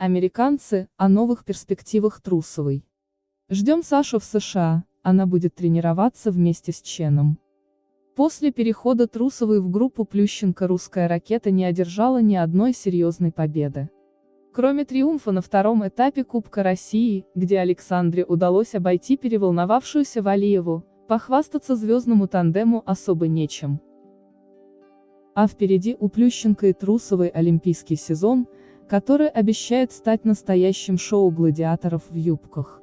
Американцы о новых перспективах Трусовой. Ждем Сашу в США, она будет тренироваться вместе с Ченом. После перехода Трусовой в группу Плющенко русская ракета не одержала ни одной серьезной победы. Кроме триумфа на втором этапе Кубка России, где Александре удалось обойти переволновавшуюся Валиеву, похвастаться звездному тандему особо нечем. А впереди у Плющенко и Трусовой олимпийский сезон, который обещает стать настоящим шоу гладиаторов в юбках.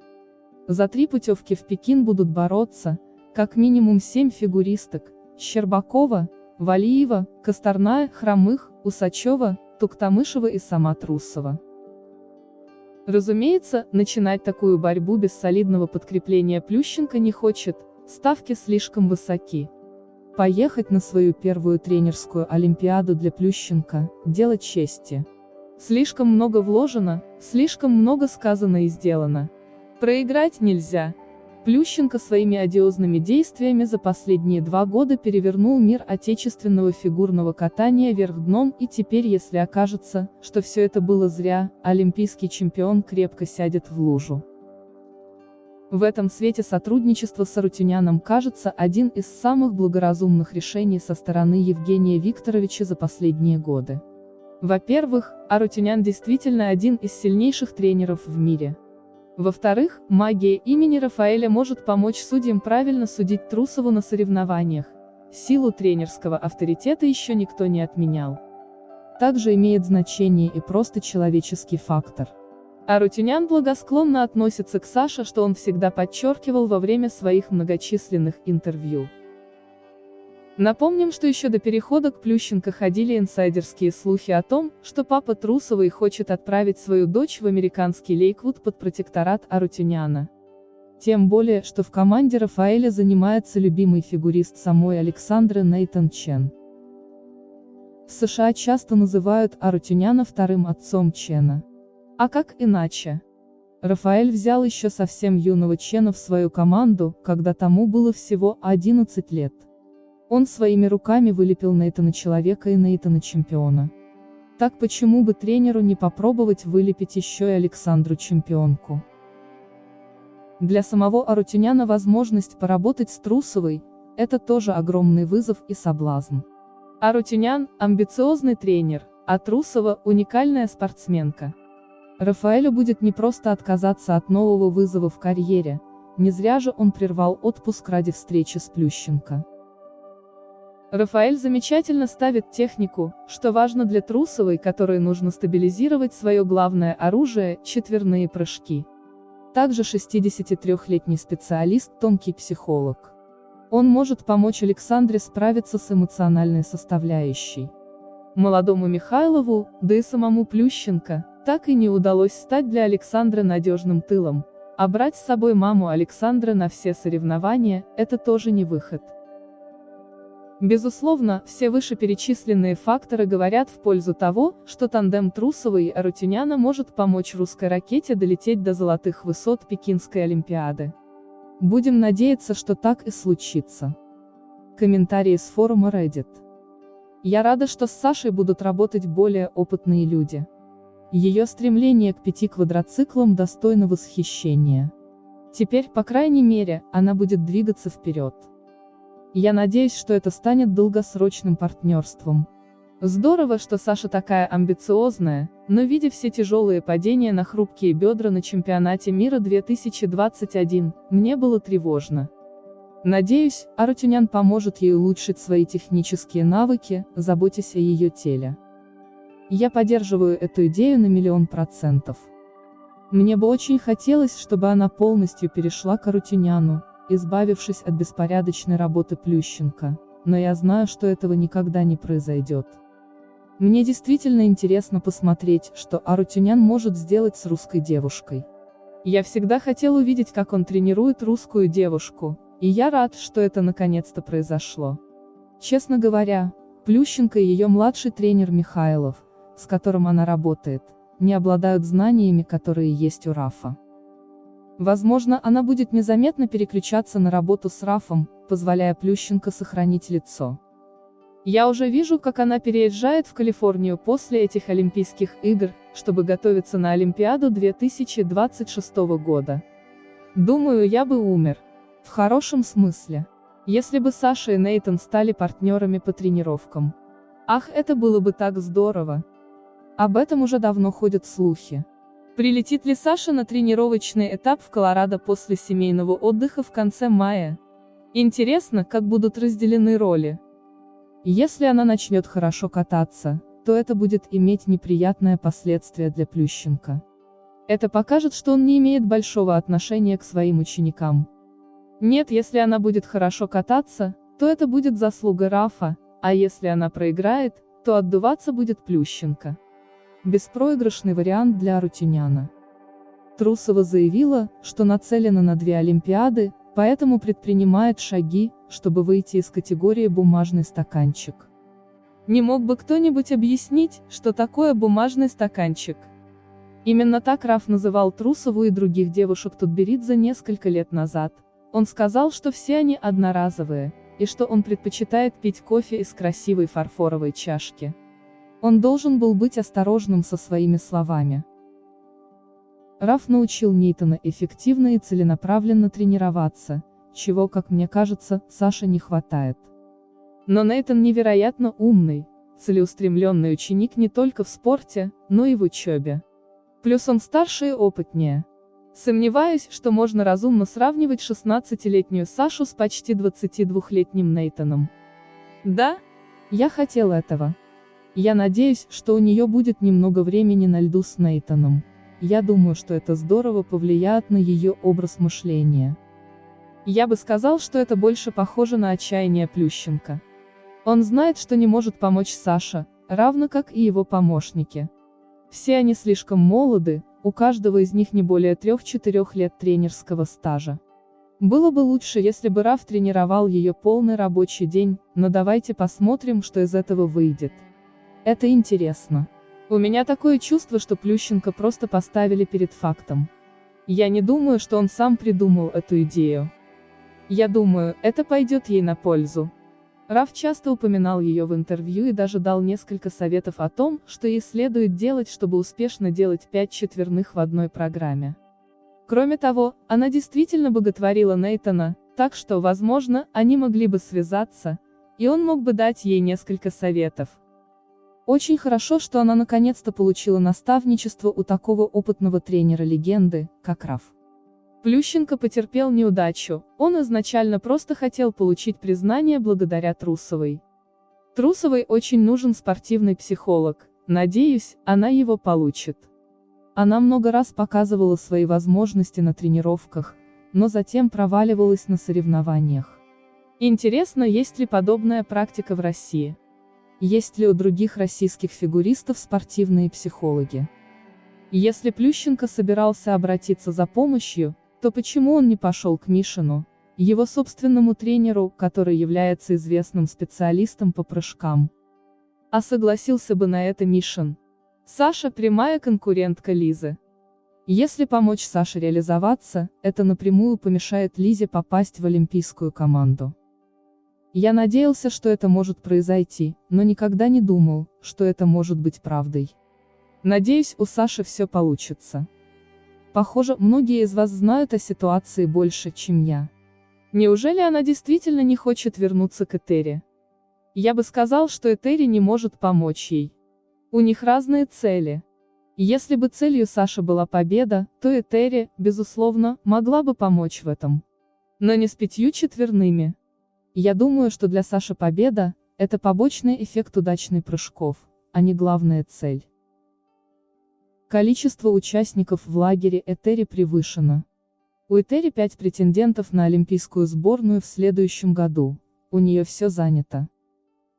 За 3 путевки в Пекин будут бороться, как минимум 7 фигуристок: Щербакова, Валиева, Косторная, Хромых, Усачева, Туктамышева и сама Трусова. Разумеется, начинать такую борьбу без солидного подкрепления Плющенко не хочет, ставки слишком высоки. Поехать на свою первую тренерскую олимпиаду для Плющенко – дело чести. Слишком много вложено, слишком много сказано и сделано. Проиграть нельзя. Плющенко своими одиозными действиями за последние 2 года перевернул мир отечественного фигурного катания вверх дном, и теперь, если окажется, что все это было зря, олимпийский чемпион крепко сядет в лужу. В этом свете сотрудничество с Арутюняном кажется одним из самых благоразумных решений со стороны Евгения Викторовича за последние годы. Во-первых, Арутюнян действительно один из сильнейших тренеров в мире. Во-вторых, магия имени Рафаэля может помочь судьям правильно судить Трусову на соревнованиях. Силу тренерского авторитета еще никто не отменял. Также имеет значение и просто человеческий фактор. Арутюнян благосклонно относится к Саше, что он всегда подчеркивал во время своих многочисленных интервью. Напомним, что еще до перехода к Плющенко ходили инсайдерские слухи о том, что папа Трусовой хочет отправить свою дочь в американский Лейквуд под протекторат Арутюняна. Тем более, что в команде Рафаэля занимается любимый фигурист самой Александры Нейтан Чен. В США часто называют Арутюняна вторым отцом Чена. А как иначе? Рафаэль взял еще совсем юного Чена в свою команду, когда тому было всего 11 лет. Он своими руками вылепил Нейтана человека и Нейтана чемпиона. Так почему бы тренеру не попробовать вылепить еще и Александру чемпионку? Для самого Арутюняна возможность поработать с Трусовой – это тоже огромный вызов и соблазн. Арутюнян – амбициозный тренер, а Трусова – уникальная спортсменка. Рафаэлю будет непросто отказаться от нового вызова в карьере, не зря же он прервал отпуск ради встречи с Плющенко. Рафаэль замечательно ставит технику, что важно для Трусовой, которой нужно стабилизировать свое главное оружие – четверные прыжки. Также 63-летний специалист – тонкий психолог. Он может помочь Александре справиться с эмоциональной составляющей. Молодому Михайлову, да и самому Плющенко, так и не удалось стать для Александры надежным тылом, а брать с собой маму Александры на все соревнования – это тоже не выход. Безусловно, все вышеперечисленные факторы говорят в пользу того, что тандем Трусовой и Арутюняна может помочь русской ракете долететь до золотых высот Пекинской Олимпиады. Будем надеяться, что так и случится. Комментарии с форума Reddit. Я рада, что с Сашей будут работать более опытные люди. Ее стремление к 5 квадроциклам достойно восхищения. Теперь, по крайней мере, она будет двигаться вперед. Я надеюсь, что это станет долгосрочным партнерством. Здорово, что Саша такая амбициозная, но видя все тяжелые падения на хрупкие бедра на чемпионате мира 2021, мне было тревожно. Надеюсь, Арутюнян поможет ей улучшить свои технические навыки, заботясь о ее теле. Я поддерживаю эту идею на 100%. Мне бы очень хотелось, чтобы она полностью перешла к Арутюняну, избавившись от беспорядочной работы Плющенко, но я знаю, что этого никогда не произойдет. Мне действительно интересно посмотреть, что Арутюнян может сделать с русской девушкой. Я всегда хотел увидеть, как он тренирует русскую девушку, и я рад, что это наконец-то произошло. Честно говоря, Плющенко и ее младший тренер Михайлов, с которым она работает, не обладают знаниями, которые есть у Рафа. Возможно, она будет незаметно переключаться на работу с Рафом, позволяя Плющенко сохранить лицо. Я уже вижу, как она переезжает в Калифорнию после этих Олимпийских игр, чтобы готовиться на Олимпиаду 2026 года. Думаю, я бы умер. В хорошем смысле. Если бы Саша и Нейтан стали партнерами по тренировкам. Ах, это было бы так здорово. Об этом уже давно ходят слухи. Прилетит ли Саша на тренировочный этап в Колорадо после семейного отдыха в конце мая? Интересно, как будут разделены роли. Если она начнет хорошо кататься, то это будет иметь неприятное последствие для Плющенко. Это покажет, что он не имеет большого отношения к своим ученикам. Нет, если она будет хорошо кататься, то это будет заслуга Рафа, а если она проиграет, то отдуваться будет Плющенко. Беспроигрышный вариант для Арутюняна. Трусова заявила, что нацелена на 2 Олимпиады, поэтому предпринимает шаги, чтобы выйти из категории «бумажный стаканчик». Не мог бы кто-нибудь объяснить, что такое бумажный стаканчик? Именно так Раф называл Трусову и других девушек Тутберидзе несколько лет назад. Он сказал, что все они одноразовые, и что он предпочитает пить кофе из красивой фарфоровой чашки. Он должен был быть осторожным со своими словами. Раф научил Нейтана эффективно и целенаправленно тренироваться, чего, как мне кажется, Саше не хватает. Но Нейтан невероятно умный, целеустремленный ученик не только в спорте, но и в учебе. Плюс он старше и опытнее. Сомневаюсь, что можно разумно сравнивать 16-летнюю Сашу с почти 22-летним Нейтаном. Да, я хотел этого. Я надеюсь, что у нее будет немного времени на льду с Нейтаном. Я думаю, что это здорово повлияет на ее образ мышления. Я бы сказал, что это больше похоже на отчаяние Плющенко. Он знает, что не может помочь Саше, равно как и его помощники. Все они слишком молоды, у каждого из них не более 3-4 лет тренерского стажа. Было бы лучше, если бы Раф тренировал ее полный рабочий день, но давайте посмотрим, что из этого выйдет. Это интересно. У меня такое чувство, что Плющенко просто поставили перед фактом. Я не думаю, что он сам придумал эту идею. Я думаю, это пойдет ей на пользу. Раф часто упоминал ее в интервью и даже дал несколько советов о том, что ей следует делать, чтобы успешно делать 5 четверных в одной программе. Кроме того, она действительно боготворила Нейтана, так что, возможно, они могли бы связаться, и он мог бы дать ей несколько советов. Очень хорошо, что она наконец-то получила наставничество у такого опытного тренера-легенды, как Раф. Плющенко потерпел неудачу, он изначально просто хотел получить признание благодаря Трусовой. Трусовой очень нужен спортивный психолог, надеюсь, она его получит. Она много раз показывала свои возможности на тренировках, но затем проваливалась на соревнованиях. Интересно, есть ли подобная практика в России? Есть ли у других российских фигуристов спортивные психологи? Если Плющенко собирался обратиться за помощью, то почему он не пошел к Мишину, его собственному тренеру, который является известным специалистом по прыжкам? А согласился бы на это Мишин? Саша – прямая конкурентка Лизы. Если помочь Саше реализоваться, это напрямую помешает Лизе попасть в олимпийскую команду. Я надеялся, что это может произойти, но никогда не думал, что это может быть правдой. Надеюсь, у Саши все получится. Похоже, многие из вас знают о ситуации больше, чем я. Неужели она действительно не хочет вернуться к Этери? Я бы сказал, что Этери не может помочь ей. У них разные цели. Если бы целью Саши была победа, то Этери, безусловно, могла бы помочь в этом. Но не с 5 четверными. Я думаю, что для Саши победа – это побочный эффект удачных прыжков, а не главная цель. Количество участников в лагере Этери превышено. У Этери 5 претендентов на олимпийскую сборную в следующем году, у нее все занято.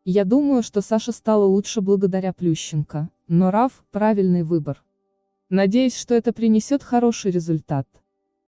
Я думаю, что Саша стала лучше благодаря Плющенко, но Раф – правильный выбор. Надеюсь, что это принесет хороший результат.